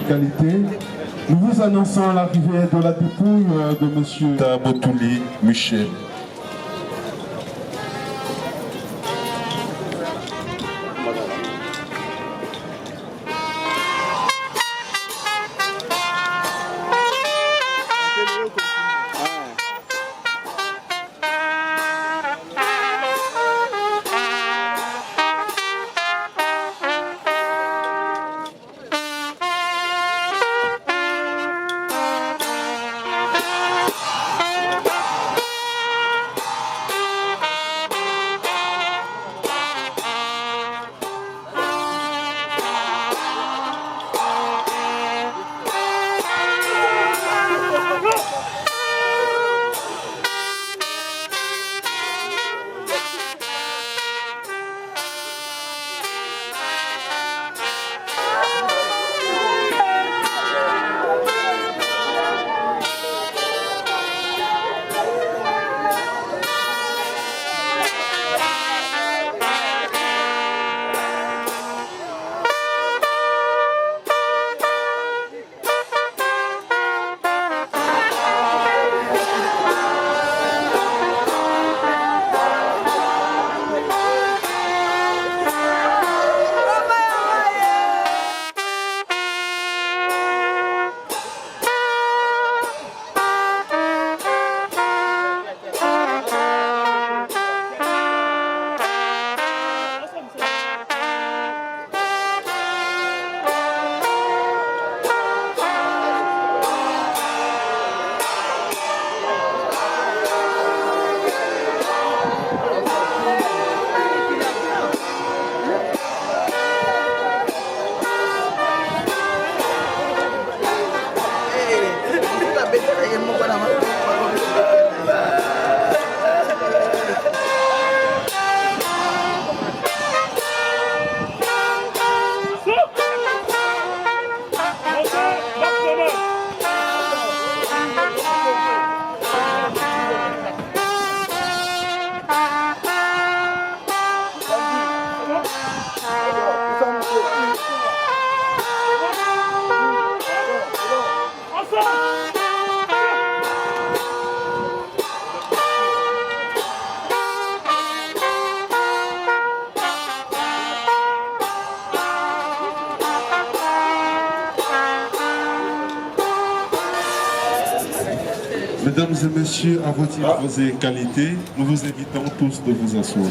Qualité. Nous vous annonçons l'arrivée de la dépouille de monsieur Tabotouli Michel. Mesdames et messieurs, à vos titres et qualités, nous vous invitons tous de vous asseoir.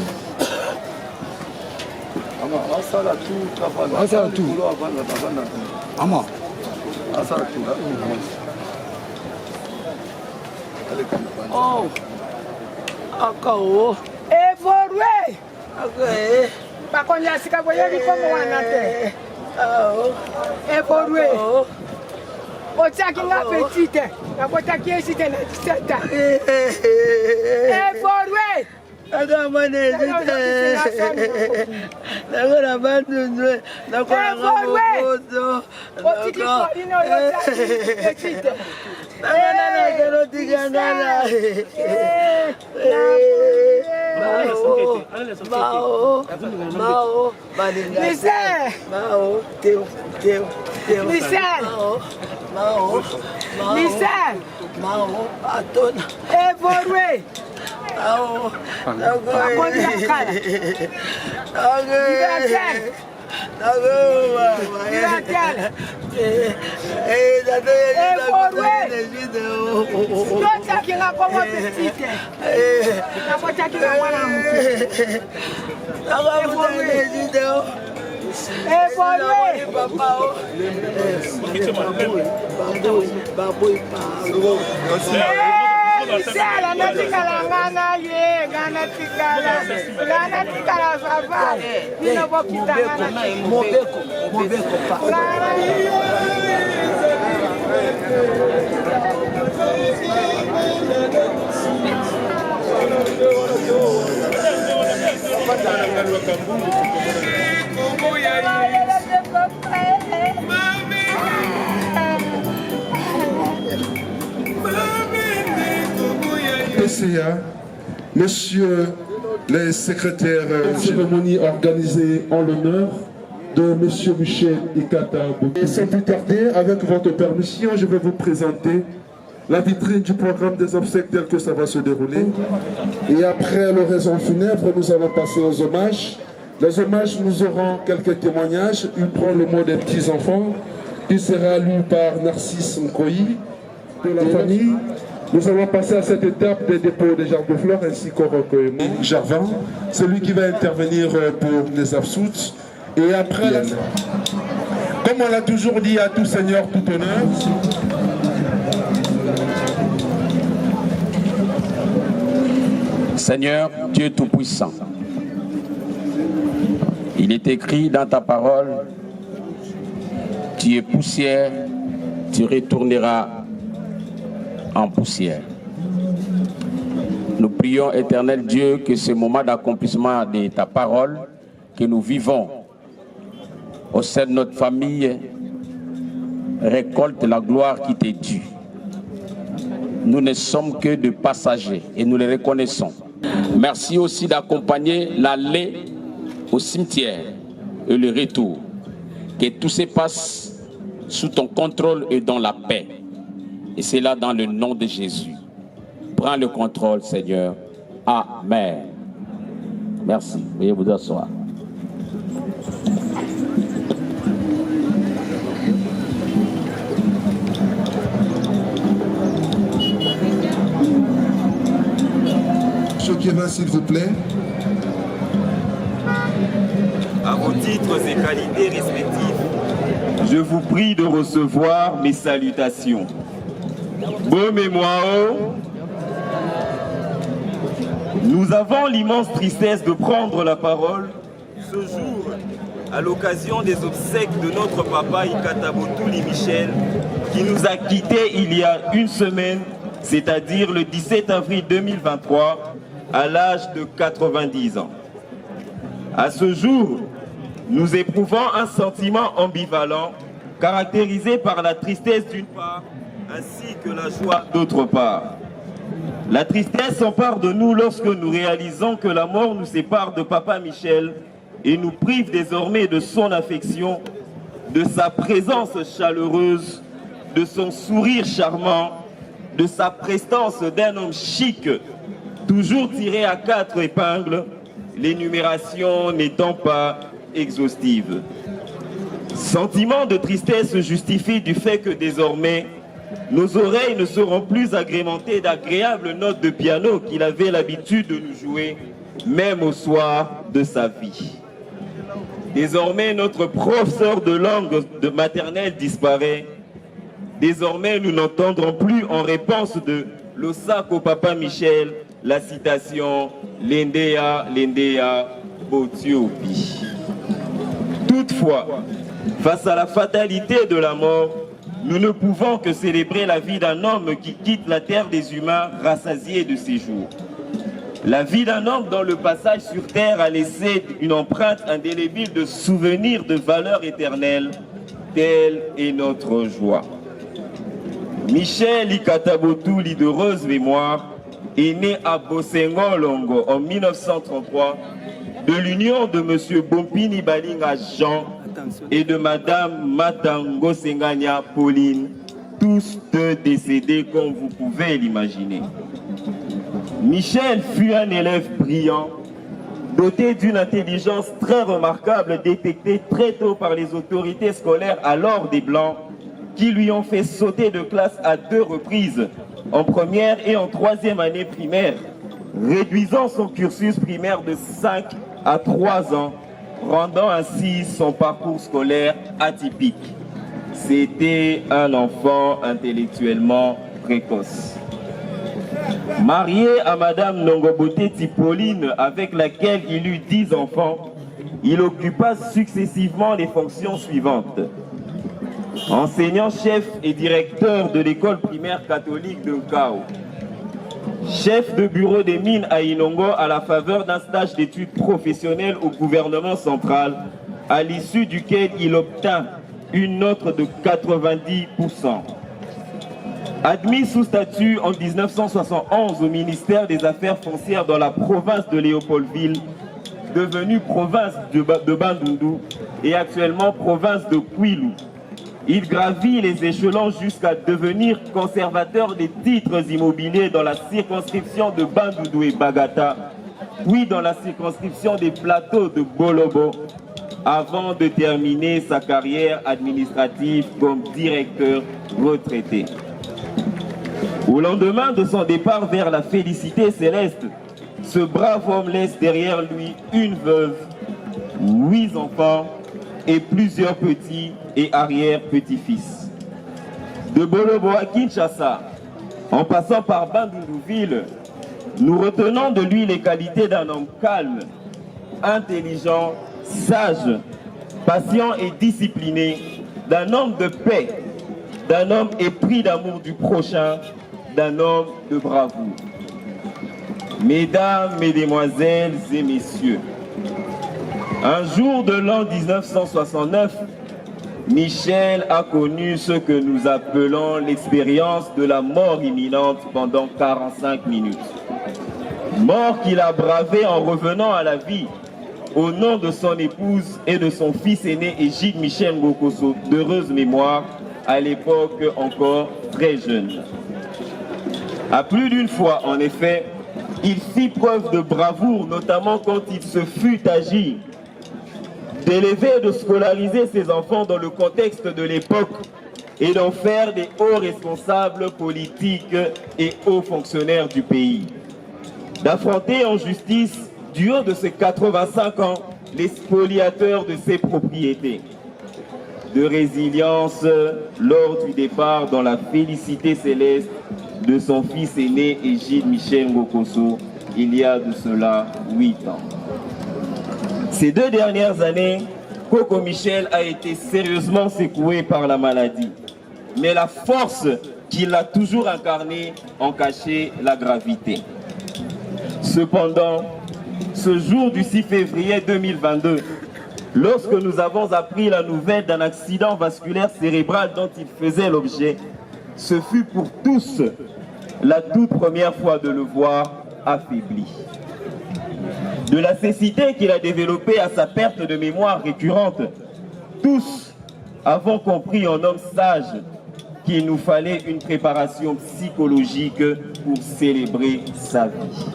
Oh, akao. Evolué. Okay. Bakonya sika boyeli komo wanate. Oh. Evolué. Otaki nga petite. Na botaki esite na 17 ans. Evolué. Aga mane zite. Nagora bandunwe. Nakora ngozo. Otiki forino yotaki petite. Nagana kero tigandana. Mao, Michel, Mao, teu, Michel, Michel, Mao, Atona, Evolué, Mao, Michel, anatikala ngana ye, ngana tikala sava. Nino bokita ngana. Mobeko pa. CA, Messieurs les secrétaires de cérémonie organisée en l'honneur de Monsieur Michel Ikata. Et sans plus tarder, avec votre permission, je vais vous présenter la vitrine du programme des obsèques tel que ça va se dérouler. Et après l'oraison funèbre, nous allons passer aux hommages. Les hommages, nous aurons quelques témoignages. Il prend le mot des petits-enfants. Il sera lu par Narcisse Nkoyi de la famille. Nous allons passer à cette étape des dépôts des jardins de fleurs ainsi qu'au recueillement. Jarvan, celui qui va intervenir pour les absoutes. Et après, comme on l'a toujours dit, à tout seigneur, tout honneur. Seigneur, Dieu Tout-Puissant, il est écrit dans ta parole, tu es poussière, tu retourneras en poussière. Nous prions, éternel Dieu, que ce moment d'accomplissement de ta parole que nous vivons au sein de notre famille récolte la gloire qui t'est due. Nous ne sommes que de passagers et nous les reconnaissons. Merci aussi d'accompagner l'aller au cimetière et le retour. Que tout se passe sous ton contrôle et dans la paix. Et c'est là dans le nom de Jésus. Prends le contrôle, Seigneur. Amen. Merci. Veuillez vous asseoir. Choquera, s'il vous plaît. À vos titres et qualités respectifs, je vous prie de recevoir mes salutations. Bon mémoire, nous avons l'immense tristesse de prendre la parole ce jour à l'occasion des obsèques de notre papa Ikata Botouli Michel qui nous a quittés il y a une semaine, c'est-à-dire le 17 avril 2023, à l'âge de 90 ans. À ce jour, nous éprouvons un sentiment ambivalent caractérisé par la tristesse d'une part ainsi que la joie d'autre part. La tristesse s'empare de nous lorsque nous réalisons que la mort nous sépare de papa Michel et nous prive désormais de son affection, de sa présence chaleureuse, de son sourire charmant, de sa prestance d'un homme chic, toujours tiré à 4 épingles, l'énumération n'étant pas exhaustive. Sentiment de tristesse justifie du fait que désormais, nos oreilles ne seront plus agrémentées d'agréables notes de piano qu'il avait l'habitude de nous jouer, même au soir de sa vie. Désormais, notre professeur de langue de maternelle disparaît. Désormais, nous n'entendrons plus en réponse de l'Osako Papa Michel la citation « Lendea, Lendea, Botiopi ». Toutefois, face à la fatalité de la mort, nous ne pouvons que célébrer la vie d'un homme qui quitte la terre des humains rassasié de ses jours. La vie d'un homme dont le passage sur terre a laissé une empreinte indélébile de souvenirs de valeur éternelle, telle est notre joie. Michel Ikata Botouli d'heureuse mémoire est né à Bosengo-Longo en 1933 de l'union de M. Bompini Balinga Jean et de Mme Matango Senganya Pauline, tous deux décédés comme vous pouvez l'imaginer. Michel fut un élève brillant, doté d'une intelligence très remarquable détectée très tôt par les autorités scolaires alors des Blancs qui lui ont fait sauter de classe à 2 reprises, en première et en 3e année primaire, réduisant son cursus primaire de 5 à 3 ans, rendant ainsi son parcours scolaire atypique. C'était un enfant intellectuellement précoce. Marié à Madame Nongobote Tipauline, avec laquelle il eut 10 enfants, il occupa successivement les fonctions suivantes. Enseignant-chef et directeur de l'école primaire catholique de Nkao. Chef de bureau des mines à Inongo à la faveur d'un stage d'études professionnelles au gouvernement central, à l'issue duquel il obtint une note de 90%. Admis sous statut en 1971 au ministère des Affaires foncières dans la province de Léopoldville, devenue province de Bandundu et actuellement province de Kwilu. Il gravit les échelons jusqu'à devenir conservateur des titres immobiliers dans la circonscription de Bandundu et Bagata, puis dans la circonscription des plateaux de Bolobo, avant de terminer sa carrière administrative comme directeur retraité. Au lendemain de son départ vers la félicité céleste, ce brave homme laisse derrière lui une veuve, 8 enfants et plusieurs petits et arrière-petits-fils. De Bolobo à Kinshasa, en passant par Bandundu-Ville, nous retenons de lui les qualités d'un homme calme, intelligent, sage, patient et discipliné, d'un homme de paix, d'un homme épris d'amour du prochain, d'un homme de bravoure. Mesdames, mesdemoiselles et messieurs, un jour de l'an 1969, Michel a connu ce que nous appelons l'expérience de la mort imminente pendant 45 minutes. Mort qu'il a bravée en revenant à la vie au nom de son épouse et de son fils aîné Égide Michel Ngokoso, d'heureuse mémoire, à l'époque encore très jeune. À plus d'une fois, en effet, il fit preuve de bravoure, notamment quand il se fut agi d'élever et de scolariser ses enfants dans le contexte de l'époque et d'en faire des hauts responsables politiques et hauts fonctionnaires du pays. D'affronter en justice, du haut de ses 85 ans, les spoliateurs de ses propriétés. De résilience lors du départ dans la félicité céleste de son fils aîné Égide Michel Ngokoso, il y a de cela 8 ans. Ces 2 dernières années, Coco Michel a été sérieusement secoué par la maladie. Mais la force qu'il a toujours incarnée en cachait la gravité. Cependant, ce jour du 6 février 2022, lorsque nous avons appris la nouvelle d'un accident vasculaire cérébral dont il faisait l'objet, ce fut pour tous la toute première fois de le voir affaibli. De la cécité qu'il a développée à sa perte de mémoire récurrente, tous avons compris en homme sage qu'il nous fallait une préparation psychologique pour célébrer sa vie.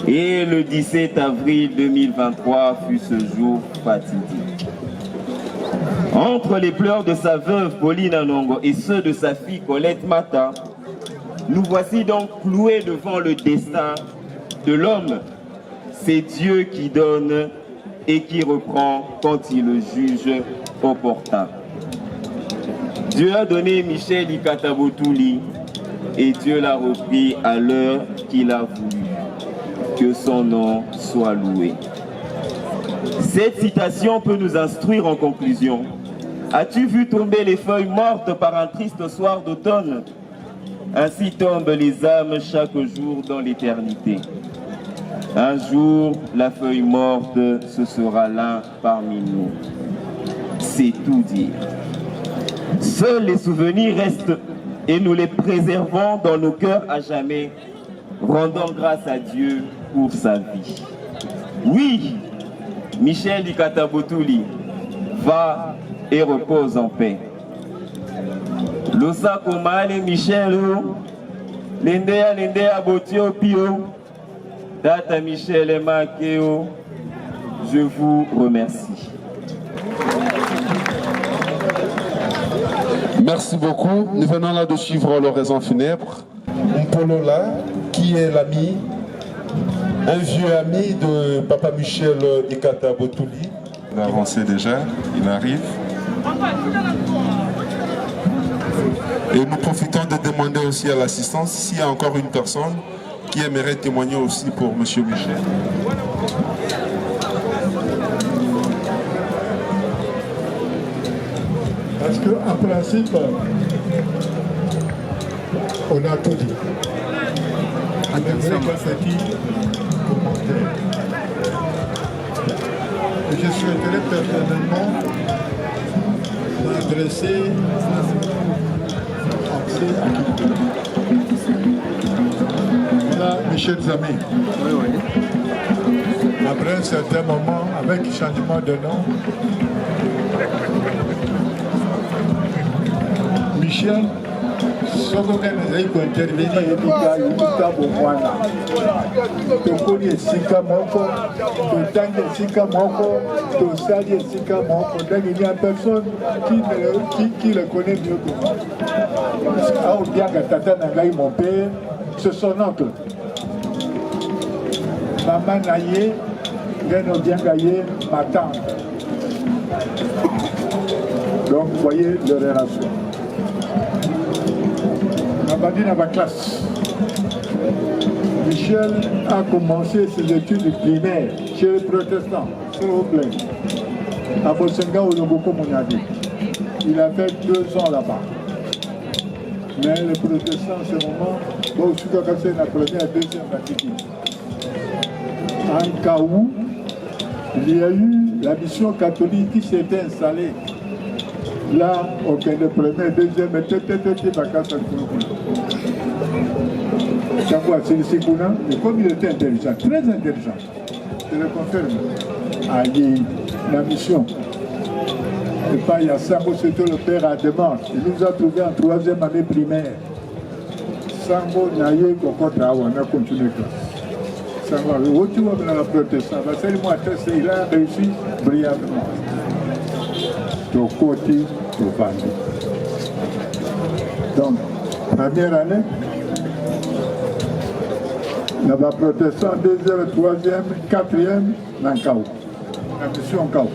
Et le 17 avril 2023 fut ce jour fatidique. Entre les pleurs de sa veuve Pauline Anongo et ceux de sa fille Colette Mata, nous voici donc cloués devant le destin de l'homme. C'est Dieu qui donne et qui reprend quand il le juge opportun. Dieu a donné Michel Ikata-Botouli et Dieu l'a repris à l'heure qu'il a voulu. Que son nom soit loué. Cette citation peut nous instruire en conclusion. As-tu vu tomber les feuilles mortes par un triste soir d'automne? Ainsi tombent les âmes chaque jour dans l'éternité. Un jour, la feuille morte, ce sera l'un parmi nous. C'est tout dire. Seuls les souvenirs restent et nous les préservons dans nos cœurs à jamais, rendant grâce à Dieu pour sa vie. Oui, Michel Ikata-Botouli, va et repose en paix. Losa Komale Michel, Lendea Botio Pio, Data Michel et Makeo, je vous remercie. Merci beaucoup. Nous venons là de suivre l'oraison funèbre. Mpolola, qui est l'ami, un vieux ami de Papa Michel Ikata-Botouli. Il a avancé déjà, il arrive. Et nous profitons de demander aussi à l'assistance s'il y a encore une personne qui aimerait témoigner aussi pour M. Michel. Parce qu'en principe, on a tout dit. On aimerait qu'un petit commentaire. Et je souhaiterais personnellement m'adresser en ici à Kinshasa. Voilà, mes chers amis. Après un certain moment, avec le changement de nom, Michel, ce qu'on a intervenir il y a personne qui le connaît mieux que moi. Mon père, c'est son oncle. Maman Naye, ma tante. Donc vous voyez les relations. Dans ma classe. Michel a commencé ses études primaires chez les protestants, s'il vous plaît, à Bosenga au Loboko Mouniadi. Il a fait 2 ans là-bas. Mais les protestants, en ce moment, bon, je suis cassé la première et deuxième attitude. En cas où, il y a eu la mission catholique qui s'était installée. Là, aucun de premier, deuxième, et mais comme il était intelligent, très intelligent, je le confirme, à la mission. Et pas il y a Sambo, c'était le père à demande. Il nous a trouvé en 3e année primaire. Sambo, Naye, Kokotra, on a continué classe. Sambo, où tu vas dans la protestant, il a réussi brillamment. Au côté, au bandit. Donc, première année, là-bas protestant, 2e, 3e, 4e, dans le chaos. La mission chaos.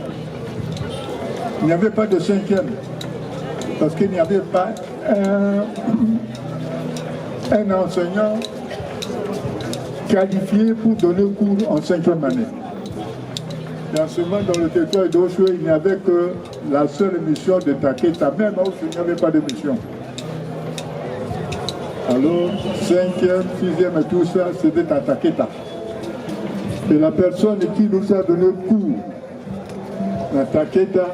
Il n'y avait pas de 5e, parce qu'il n'y avait pas un enseignant qualifié pour donner cours en 5e année. Dans ce moment, dans le territoire d'Oshwe, il n'y avait que la seule mission de Taketa, même où il n'y avait pas de mission. Alors, 5e, 6e et tout ça, c'était à Taketa. Et la personne qui nous a donné cours à Taketa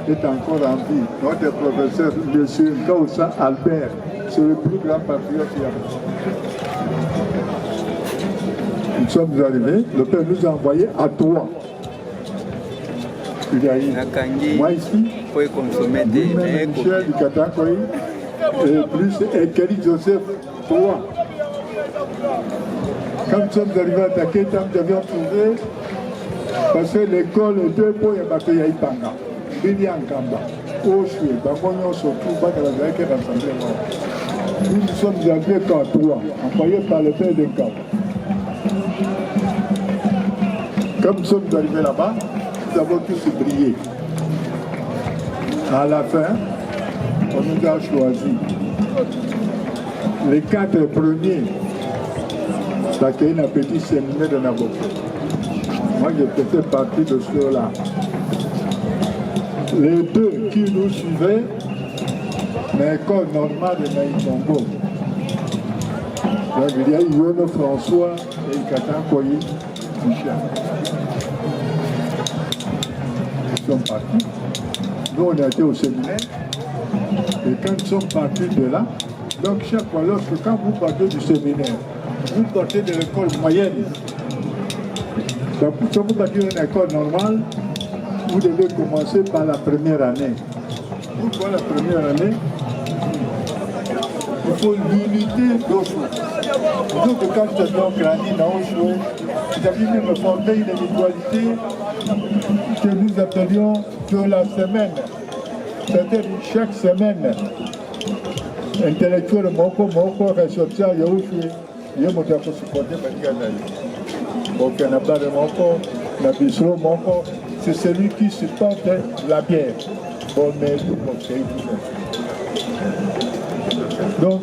est encore en vie. Notre professeur, M. Kausa Albert, c'est le plus grand patriote qu'il y a. Nous sommes arrivés, le père nous a envoyés à Troyes. Moi ici, lui-même Michel du Katakoy, et plus Ekeli Joseph, 3. Quand nous sommes arrivés à Taketa, nous avions trouvé, parce que l'école était pour y Yaipanga, Bili Ankamba, Oshwe, Bangonyo Sotou, Bakalazaïke, Rassemblement. Nous sommes arrivés qu'à 3, envoyés par le père de Cap. Comme nous sommes arrivés là-bas, nous avons tous brillé. À la fin, on nous a choisi les 4 premiers d'accueillir un petit séminaire de Naboko. Moi, je faisais partie de ceux-là. Les 2 qui nous suivaient, l'école normale de Naïkongo. Donc, il y a Yono François et Katankoyi Michel. Ils sont partis. Nous, on a été au séminaire. Et quand ils sont partis de là, donc chaque fois, quand vous partez du séminaire, vous partez de l'école moyenne. Donc, quand vous partez d'une école normale, vous devez commencer par la première année. Pourquoi la première année? Il faut l'unité d'Oshwe. Donc, quand nous avions grandi dans Oshwe, nous avions même fondé une individualité que nous appelions de la semaine. C'est-à-dire chaque semaine, intellectuel Moko, réception, Yaoshwe, Yamota pour supporter Maniganay. Donc, il n'y a pas de Moko, la bistrot Moko, c'est celui qui supporte la bière. Bon, mais tout le monde, c'est donc,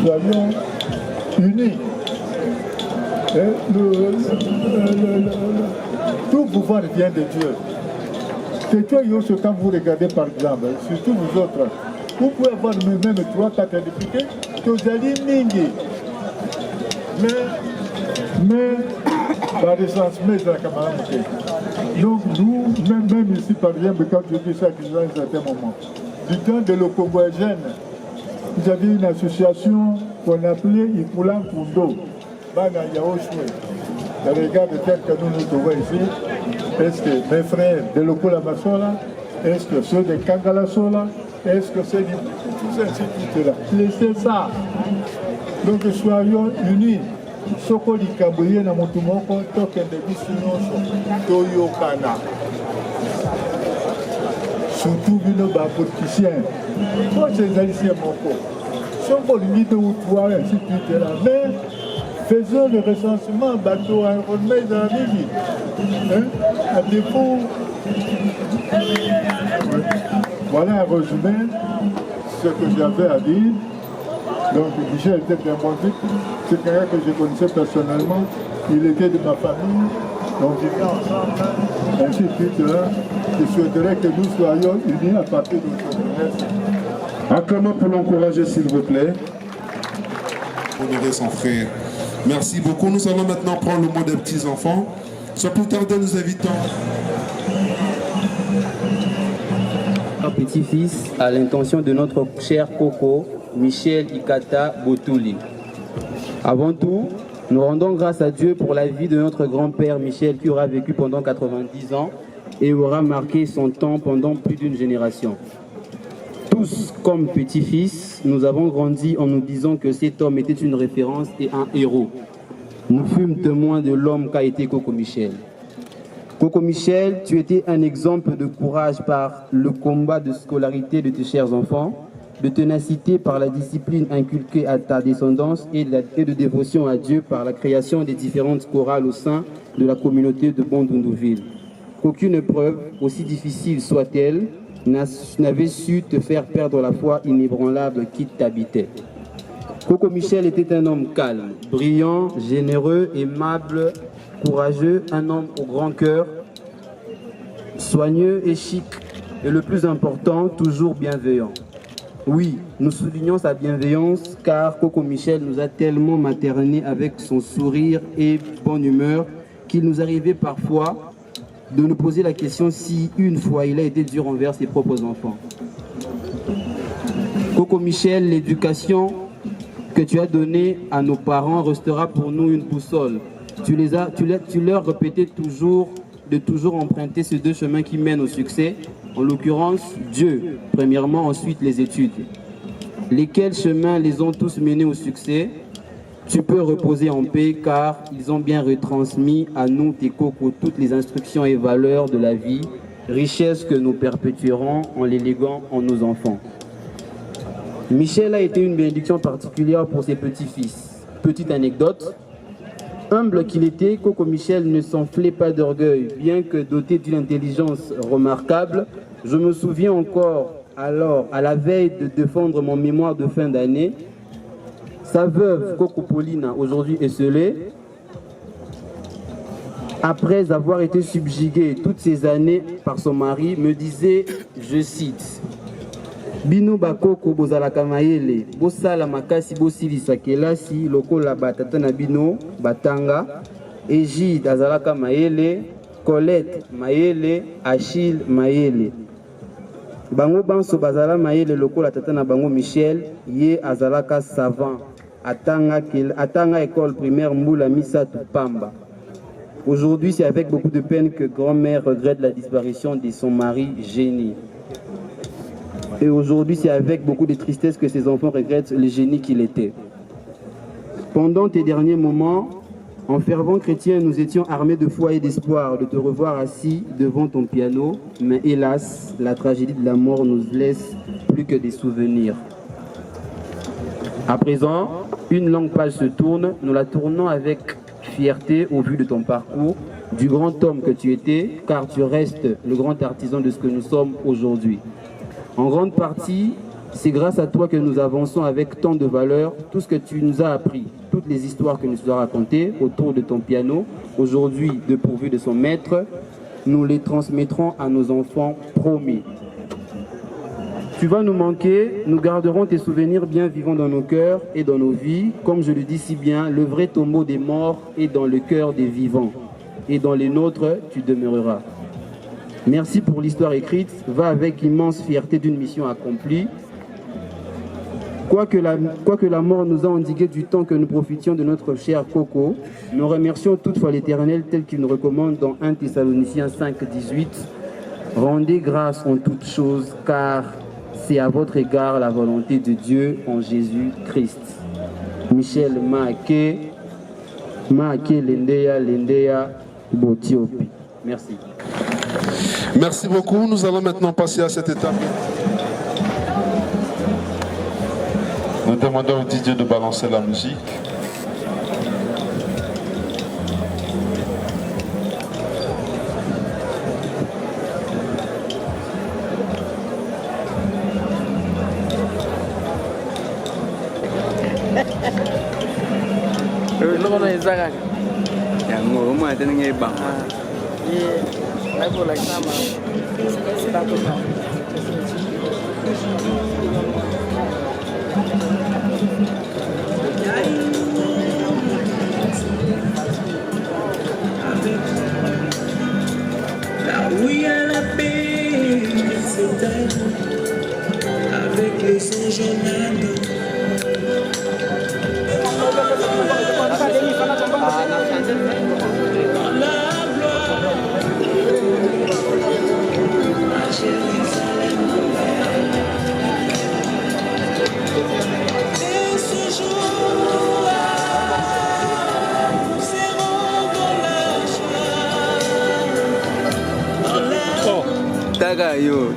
soyons unis. Tout pouvoir vient de Dieu. C'est toi, Yosso, quand vous regardez par exemple, surtout vous autres, vous pouvez avoir même 3-4 députés, vous allez mingi. Mais, par essence, mais la camarade. Donc, nous, même ici, par exemple, quand je dis ça, à un certain moment, du temps de l'Okongo jeune, vous avez une association qu'on appelait Ikulan Kundo. Bana Yaoshwe. Dans les gars de tête que nous trouvons ici, est-ce que mes frères de Lokola Masola, est-ce que ceux de Kangala Sola, est-ce que c'est tous ces instituts-là? Laissez ça. Donc soyons unis. Soko likaboye na motu moko tokende biso nyonso toyokana. Surtout bino bapoliticiens. Po ezali sie moko. Soko lingi toutwa ainsi de suite là. Mais faisons le recensement bateau à remettre dans la ville. À défaut. Voilà un résumé ce que j'avais à dire. Donc Michel était un bon type, c'est quelqu'un que je connaissais personnellement, il était de ma famille, donc on vivait ensemble, ainsi de suite. Je souhaiterais que nous soyons unis à partir de notre jeunesse. Un comment pour l'encourager s'il vous plaît. Honorer son frère. Merci beaucoup. Nous allons maintenant prendre le mot des petits-enfants. Sans plus tarder, nous invitons petit-fils à l'intention de notre cher Coco, Michel Ikata Botouli. Avant tout, nous rendons grâce à Dieu pour la vie de notre grand-père Michel qui aura vécu pendant 90 ans et aura marqué son temps pendant plus d'une génération. Tous, comme petits-fils, nous avons grandi en nous disant que cet homme était une référence et un héros. Nous fûmes témoins de l'homme qu'a été Coco Michel. Coco Michel, tu étais un exemple de courage par le combat de scolarité de tes chers enfants, de ténacité par la discipline inculquée à ta descendance et de dévotion à Dieu par la création des différentes chorales au sein de la communauté de Bandundouville. Qu'aucune épreuve, aussi difficile soit-elle, n'avait su te faire perdre la foi inébranlable qui t'habitait. Coco Michel était un homme calme, brillant, généreux, aimable, courageux, un homme au grand cœur, soigneux et chic, et le plus important, toujours bienveillant. Oui, nous soulignons sa bienveillance car Coco Michel nous a tellement maternés avec son sourire et bonne humeur qu'il nous arrivait parfois de nous poser la question si une fois il a été dur envers ses propres enfants. Coco Michel, l'éducation que tu as donnée à nos parents restera pour nous une boussole. Tu leur répétais toujours de toujours emprunter ces deux chemins qui mènent au succès, en l'occurrence Dieu, premièrement, ensuite les études. Lesquels chemins les ont tous menés au succès? Tu peux reposer en paix car ils ont bien retransmis à nous, tes cocos, toutes les instructions et valeurs de la vie, richesse que nous perpétuerons en les léguant en nos enfants. Michel a été une bénédiction particulière pour ses petits-fils. Petite anecdote. Humble qu'il était, Coco Michel ne s'enflait pas d'orgueil, bien que doté d'une intelligence remarquable. Je me souviens encore, alors, à la veille de défendre mon mémoire de fin d'année, sa veuve, Coco Paulina, aujourd'hui esselée, après avoir été subjuguée toutes ces années par son mari, me disait, je cite, Bino bakoko bozalaka mayele bosala makasi bosilisa kelasi lokola batata na bino batanga Egide azalaka mayele Colette mayele Achille mayele bango banso bazala mayele lokola tata na bango Michel ye azalaka savant atanga école primaire Mbula Misatu Pamba. Aujourd'hui, c'est avec beaucoup de peine que grand-mère regrette la disparition de son mari génie. Et aujourd'hui, c'est avec beaucoup de tristesse que ses enfants regrettent le génie qu'il était. Pendant tes derniers moments, en fervent chrétien, nous étions armés de foi et d'espoir de te revoir assis devant ton piano. Mais hélas, la tragédie de la mort nous laisse plus que des souvenirs. À présent, une longue page se tourne. Nous la tournons avec fierté au vu de ton parcours, du grand homme que tu étais, car tu restes le grand artisan de ce que nous sommes aujourd'hui. En grande partie, c'est grâce à toi que nous avançons avec tant de valeur, tout ce que tu nous as appris, toutes les histoires que tu nous as racontées autour de ton piano, aujourd'hui dépourvu de son maître, nous les transmettrons à nos enfants promis. Tu vas nous manquer, nous garderons tes souvenirs bien vivants dans nos cœurs et dans nos vies. Comme je le dis si bien, le vrai tombeau des morts est dans le cœur des vivants. Et dans les nôtres, tu demeureras. Merci pour l'histoire écrite, va avec immense fierté d'une mission accomplie. Quoique la mort nous a endigué du temps que nous profitions de notre cher Coco, nous remercions toutefois l'Éternel tel qu'il nous recommande dans 1 Thessaloniciens 5, 18. Rendez grâce en toutes choses, car c'est à votre égard la volonté de Dieu en Jésus-Christ. Michel Maake Lendeya Botiopi. Merci. Merci beaucoup. Nous allons maintenant passer à cette étape. Nous demandons au DJ de balancer la musique. Oui à la paix, c'est avec les anges en âme. Taga yo,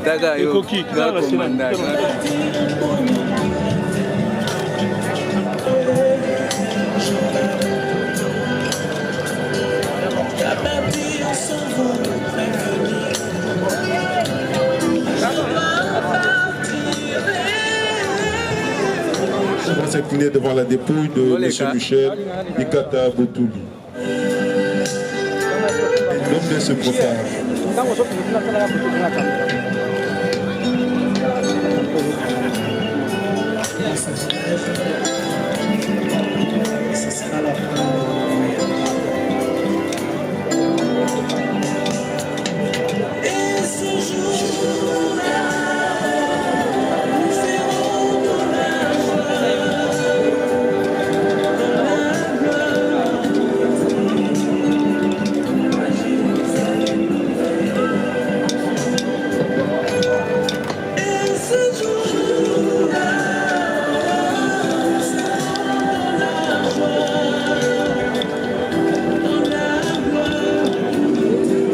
On va s'incliner devant la dépouille de M. Michel Ikata Botouli. L'homme de ce profane.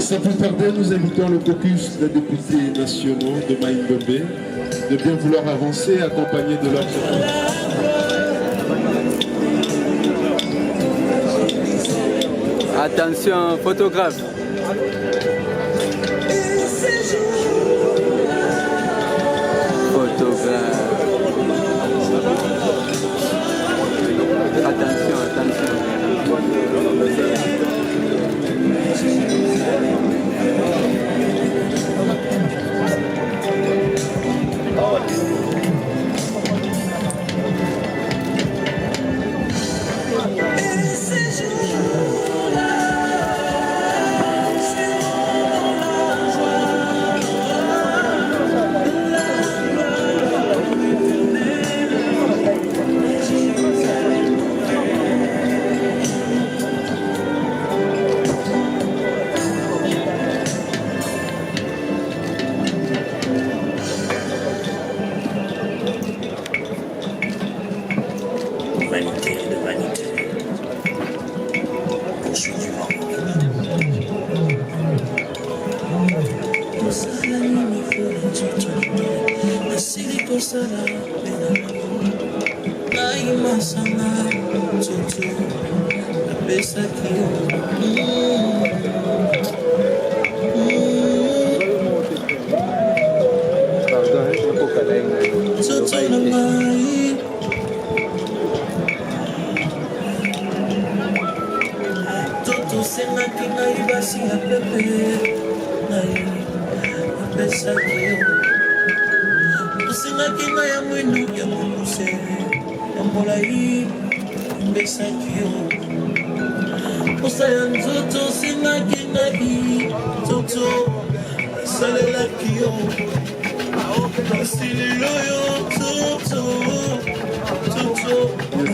Sans plus tarder, nous invitons le caucus des députés nationaux de Maïmbébé de bien vouloir avancer, accompagnés de leurs Attention, photographe. Toto,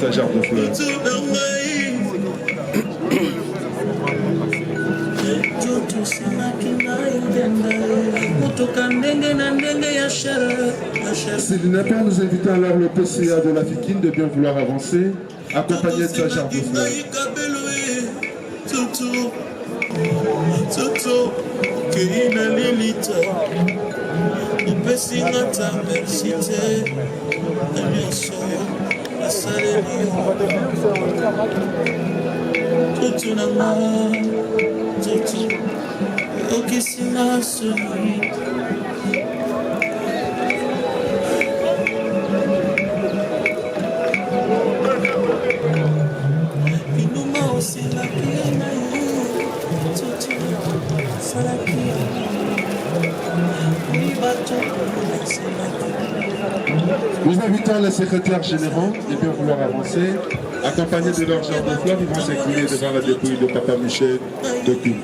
sa jarre de fleurs. Céline Père nous invite alors le PCA de la Fikine de bien vouloir avancer, accompagné de sa jarre de fleurs. Nous invitons les secrétaires généraux de bien vouloir avancer, accompagnés de leur jarre de fleurs, ils vont s'incliner devant la dépouille de Papa Michel de Koum.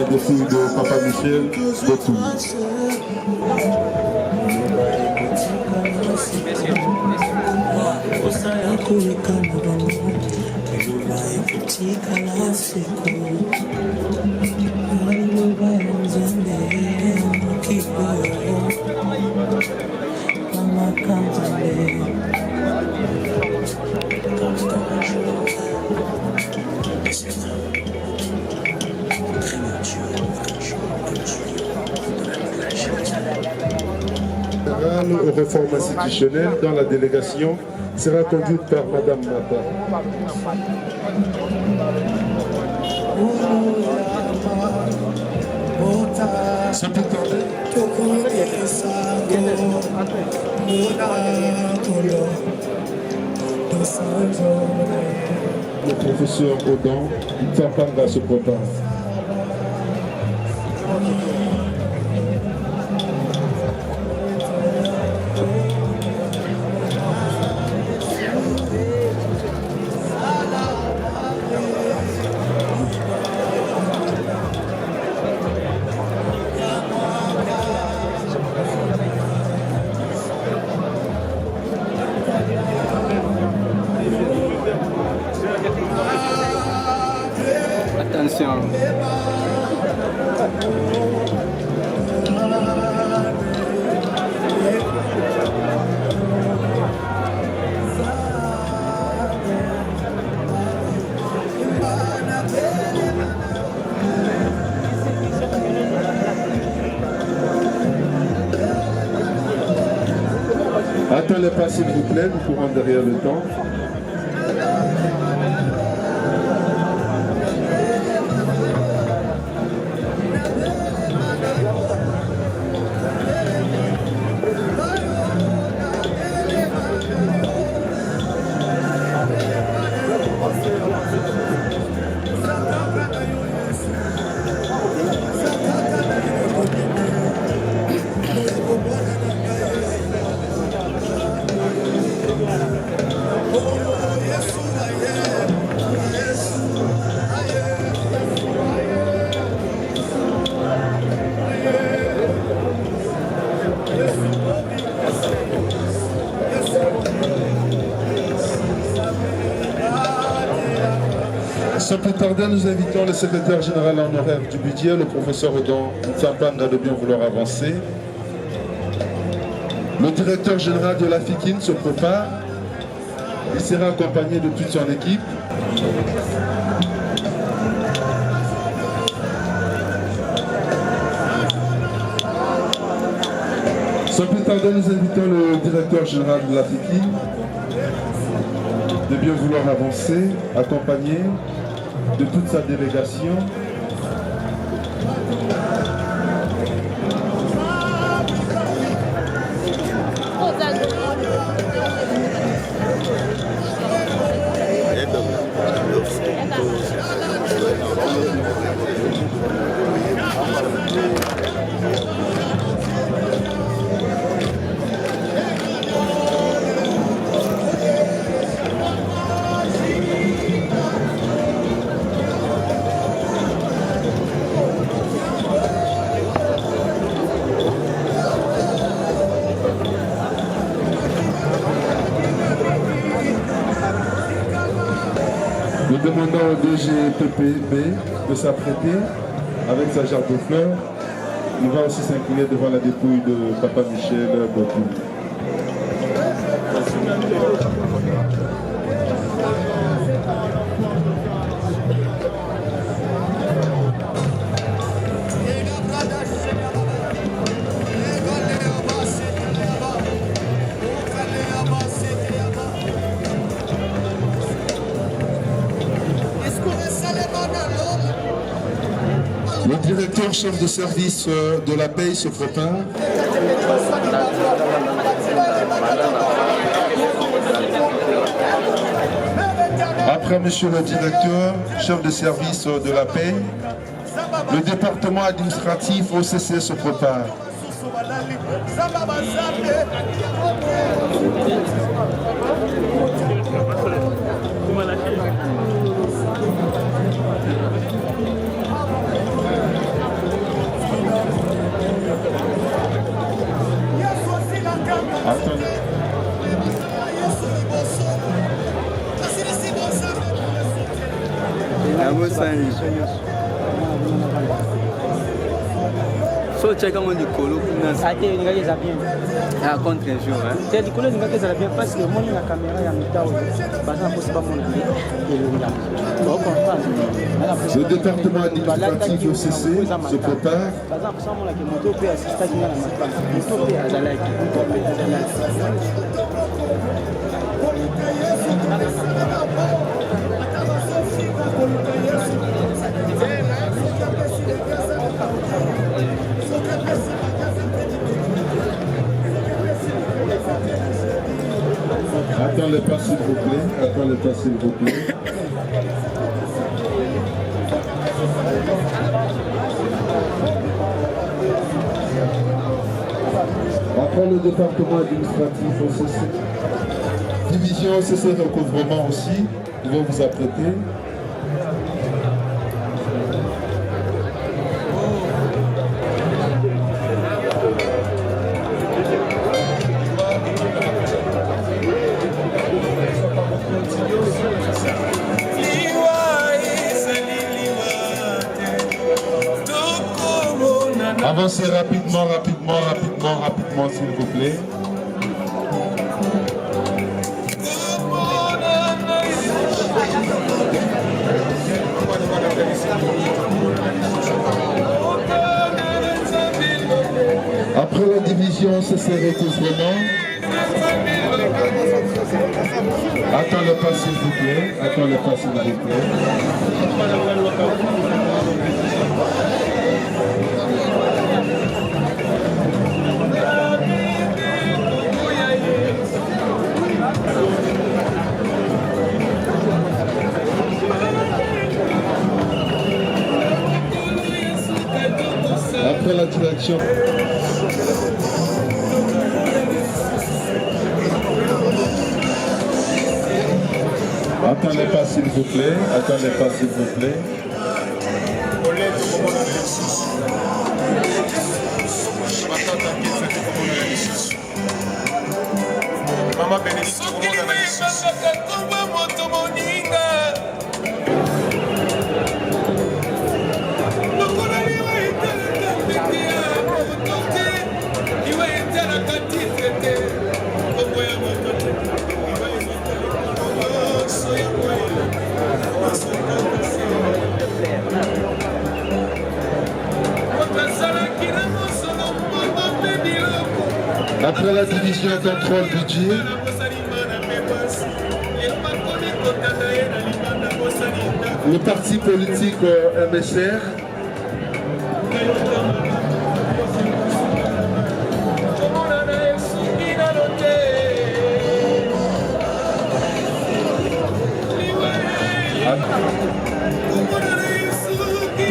Les filles de Papa Michel de Koum. Aux réformes institutionnelles dans la délégation sera conduite par Madame Mata. Ça peut tarder. Le professeur Odan Fapanga se prépare. Attention. Attendez pas s'il vous plaît, nous courons derrière le temps. plus tarder, nous invitons le secrétaire général honoraire du budget, le professeur Odon Tsambanga, de bien vouloir avancer. Le directeur général de la FIKIN se prépare. Il sera accompagné de toute son équipe. Sans plus tarder, nous invitons le directeur général de la FIKIN de bien vouloir avancer, accompagné de toute sa délégation. Nous demandons au DGPPB de s'apprêter avec sa jarre de fleurs. Il va aussi s'incliner devant la dépouille de Papa Michel Botou. Le directeur chef de service de la paye se prépare. Après monsieur le directeur chef de service de la paye, le département administratif OCC se prépare. So check on the colo. Ah, contre un jour. C'est du colo, ça va bien parce que moi, la caméra, il y a un temps. Le département administratif OCC se prépare. Attends le pas s'il vous plaît. Attends le pas s'il vous plaît. Après le département administratif OCC, division OCC recouvrement aussi, ils vont vous apprêter. Avancez rapidement, s'il vous plaît. Après la division, c'est recouvrement. Attends le pas, s'il vous plaît. Attends le pas, s'il vous plaît. Après la direction. Attendez pas s'il vous plaît, attendez pas s'il vous plaît. Maman Bénédicte, Après la division contrôle budget, le parti politique MSR,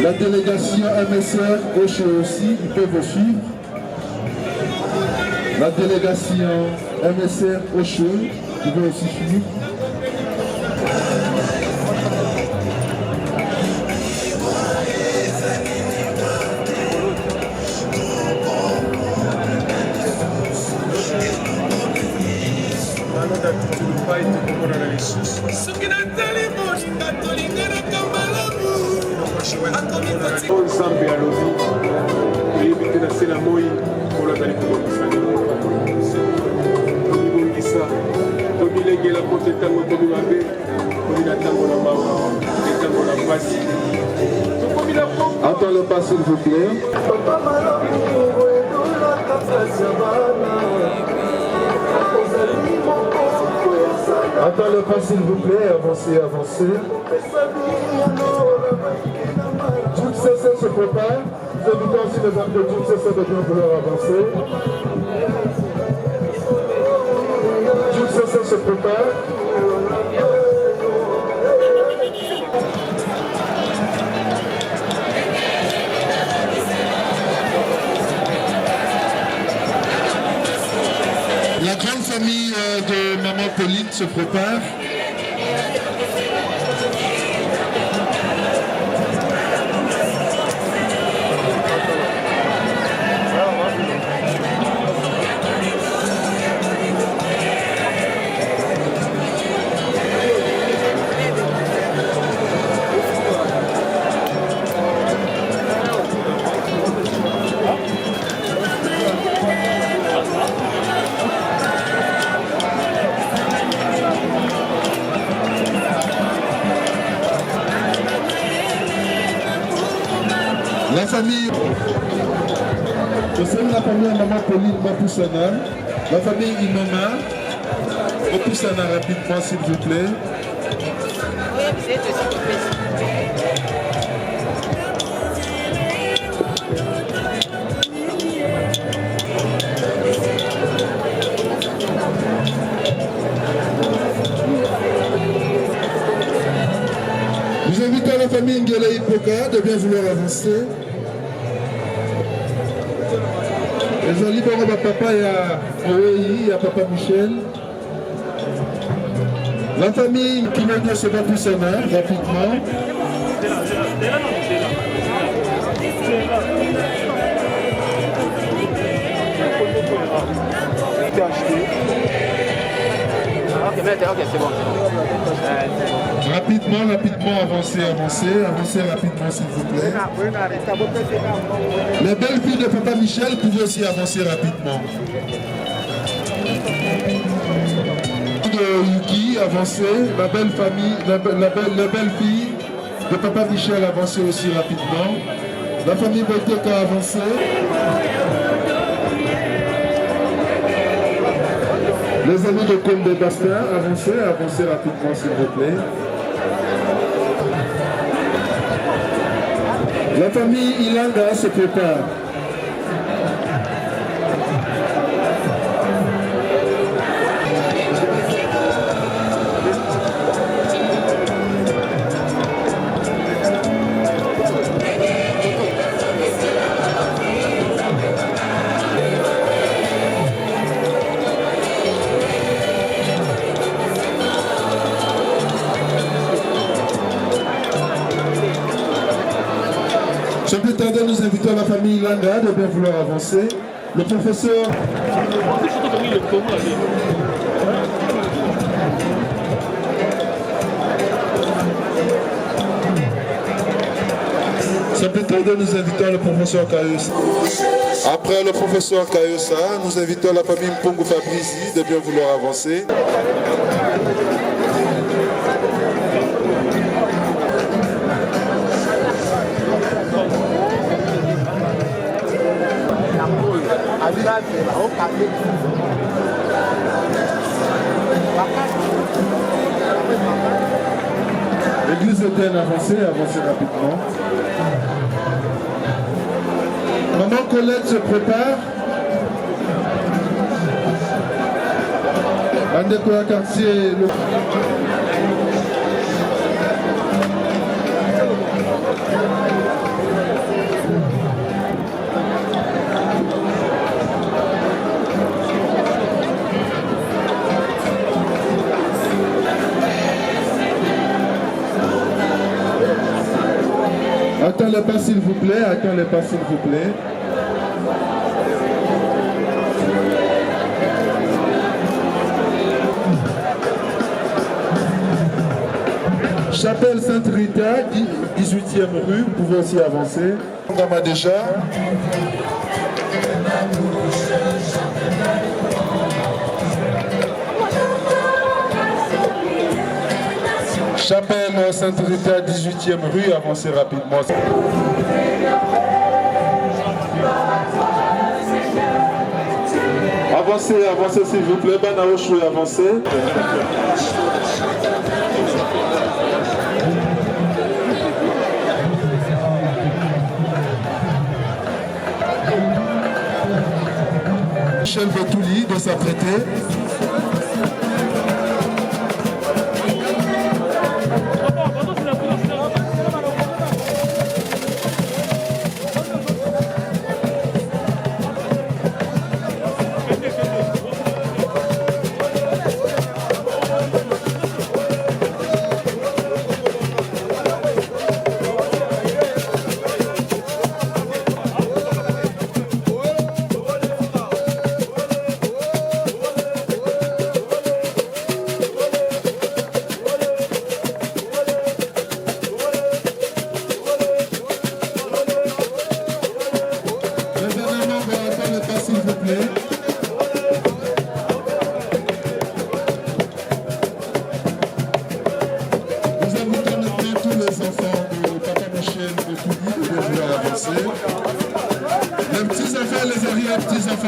la délégation MSR gauche aussi, ils peuvent suivre. La délégation MSR Ocho, ils peuvent aussi suivre. Nzambe alobi oyebi te na se na moi olakali kobongisani tobibongisa tobilegela po te ntango tobi mabe tobi na ntango na mawa te ntango na mpasi tokomi na Attends le pas s'il vous plaît. Attends le pas s'il vous plaît, avancez, avancez. Toutes ces scènes se préparent. Nous invitons aussi les hommes de toutes ces scènes de bien vouloir avancer. Toutes ces scènes se préparent. La grande famille de Maman Pauline se prépare. La famille, je salue la famille Maman Pauline Mapoussana, la famille Inoma, Mapoussana rapidement s'il vous plaît. Nous invitons la famille Ngele Ipoka de bien vouloir avancer. Les alliés de papa, il y a Oei, il y a papa Michel. La famille Kimono se bat plus sa main, rapidement. Ok, c'est bon. Rapidement, avancez rapidement s'il vous plaît. Les belles filles de papa Michel pouvaient aussi avancer rapidement. De Yuki, avancez. La belle famille, la belle fille de papa Michel avancez aussi rapidement. La famille Boteka avancez. Les amis de Combe Bastien, avancez rapidement s'il vous plaît. La famille Ilanga se prépare. Sans plus tarder, nous invitons la famille Langa de bien vouloir avancer. Le professeur... Sans plus tarder, nous invitons le professeur Kayosa. Après le professeur Kayosa, nous invitons la famille Mpongo Fabrizi de bien vouloir avancer. L'église est avancée rapidement. Maman Colette se prépare. Andeko quartier. Attends-les pas s'il vous plaît, attends-les pas s'il vous plaît. Chapelle Sainte-Rita, 18e rue, vous pouvez aussi avancer. On va déjà. Chapelle Sainte-Rita, 18e rue, avancez rapidement. Avancez, avancez s'il vous plaît, Banaochou, avancez. Michel Botouli de s'apprêter.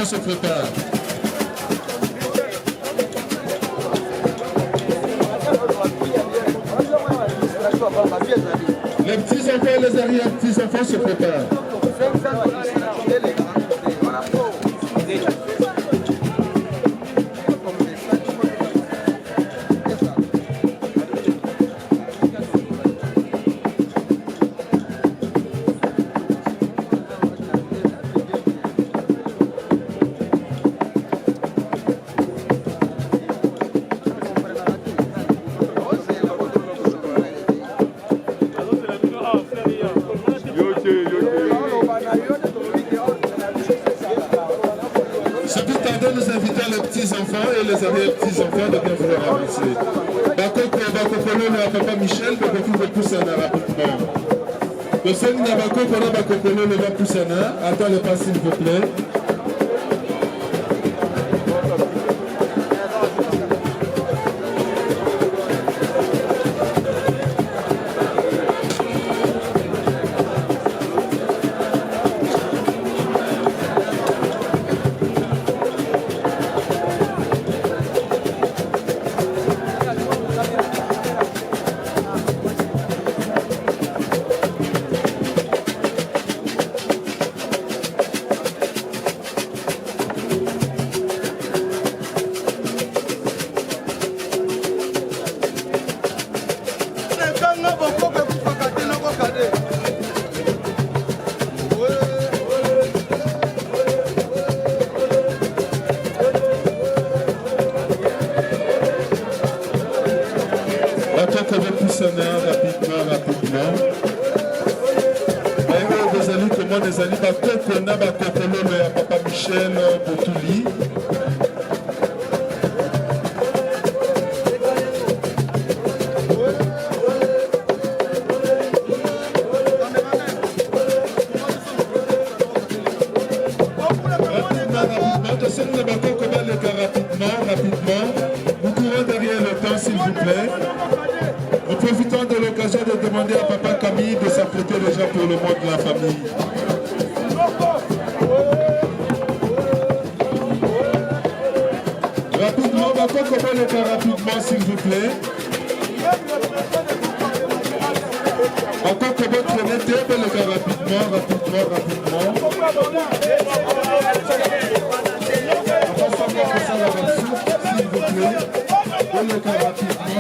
Se prépare. Les petits-enfants et les arrière-petits-enfants se préparent. Nous invitons les petits-enfants et les arrière-petits-enfants de bien vouloir avancer. Bakokolo na Papa Michel, Bakokolo Poussana rapidement. Le seul Bakokolo le va Poussana, attends le pas s'il vous plaît. Rapidement. Des amis comment des amis Bakokona Bakokolo à Papa Michel Botouli. Rapidement. Vous courez derrière le temps s'il vous plaît. Nous profitons de l'occasion de demander à Papa Camille de s'apprêter déjà pour le mois de la famille. Bakoko Boleka rapidement, s'il vous plaît. Bakoko Boleka rapidement. S'il vous plaît. Boleka rapidement.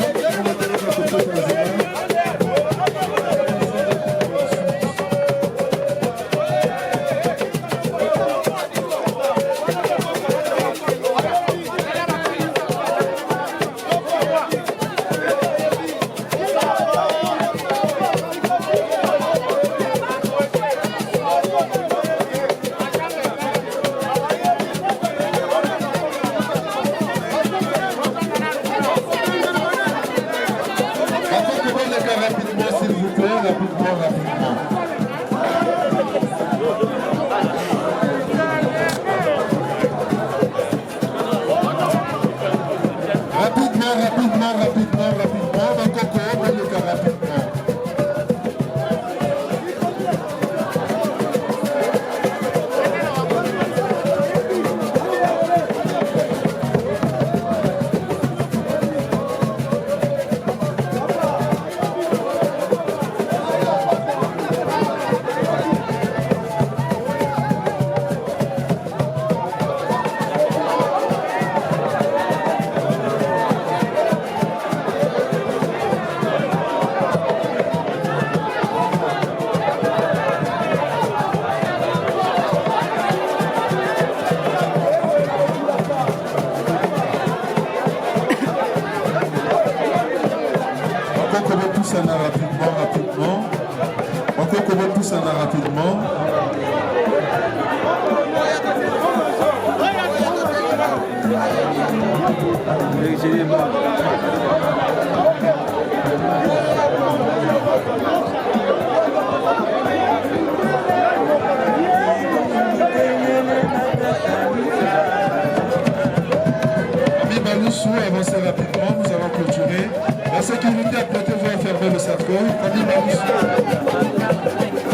Avancez rapidement, nous allons clôturer. La sécurité apprêtez-vous à fermer le cercueil.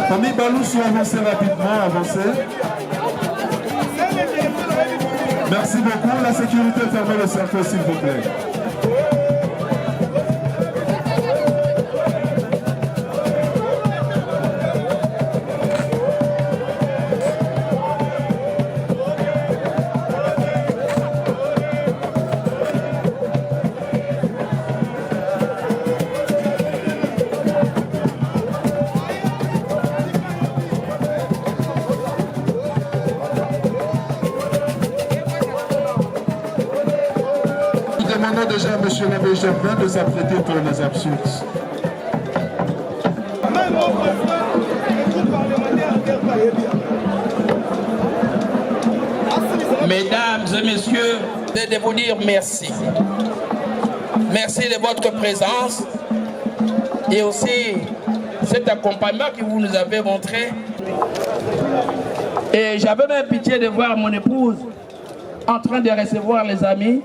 Famille Baloussou, avancez rapidement, avancez. Merci beaucoup. La sécurité, fermez le cercueil, s'il vous plaît. Demandons déjà à M. l'abbé Germain de s'apprêter pour les absous. Mesdames et messieurs, de vous dire merci. Merci de votre présence et aussi cet accompagnement que vous nous avez montré. Et j'avais même pitié de voir mon épouse en train de recevoir les amis,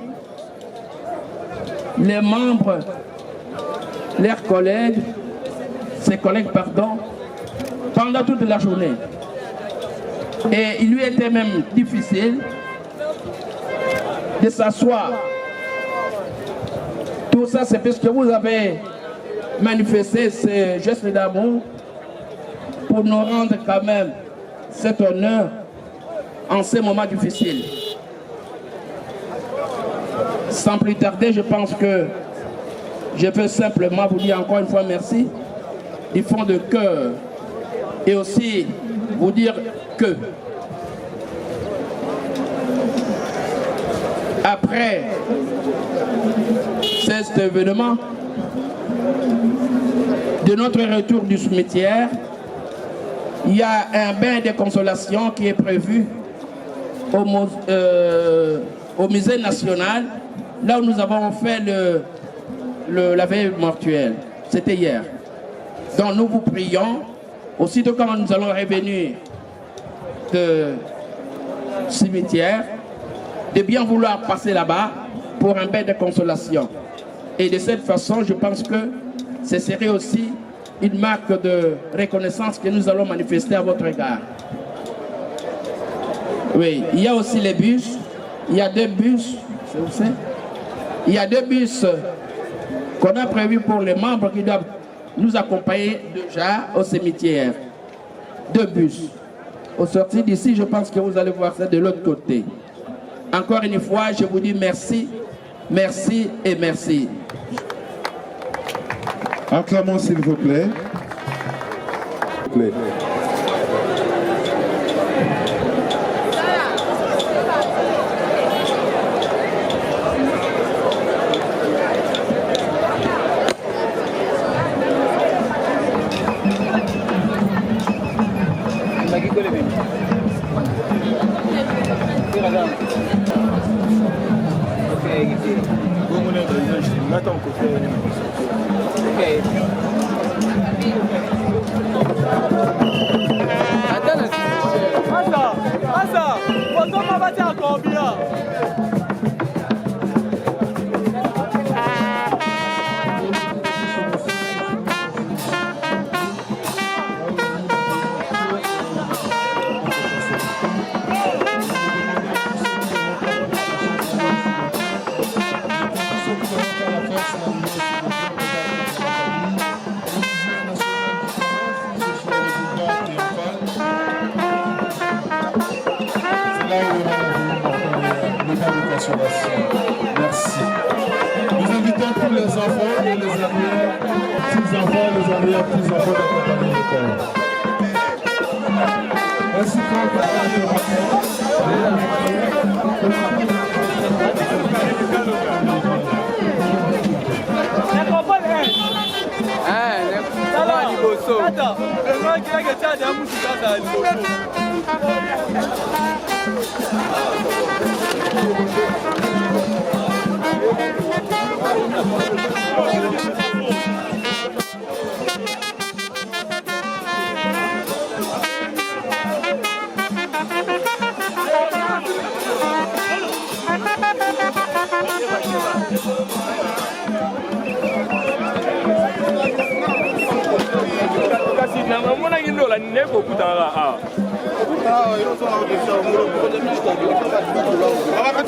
les membres, leurs collègues, ses collègues, pardon, pendant toute la journée. Et il lui était même difficile de s'asseoir. Tout ça, c'est parce que vous avez manifesté ce geste d'amour pour nous rendre quand même cet honneur en ces moments difficiles. Sans plus tarder, je pense que je veux simplement vous dire encore une fois merci du fond de cœur et aussi vous dire que après cet événement de notre retour du cimetière, il y a un bain de consolation qui est prévu au musée national, là où nous avons fait la veille mortuaire. C'était hier. Donc nous vous prions, aussitôt quand nous allons revenir de cimetière, de bien vouloir passer là-bas pour un bain de consolation. Et de cette façon, je pense que ce serait aussi une marque de reconnaissance que nous allons manifester à votre égard. Oui, il y a aussi les bus. Il y a 2 bus, c'est où c'est? Il y a 2 bus qu'on a prévus pour les membres qui doivent nous accompagner déjà au cimetière. 2 bus. Au sortir d'ici, je pense que vous allez voir ça de l'autre côté. Encore une fois, je vous dis merci, merci et merci. Acclamons s'il vous plaît. Merci. Nous invitons tous les enfants et les arrière-petits-enfants et les arrière-petits-enfants d'accompagner le corps. Merci Ah,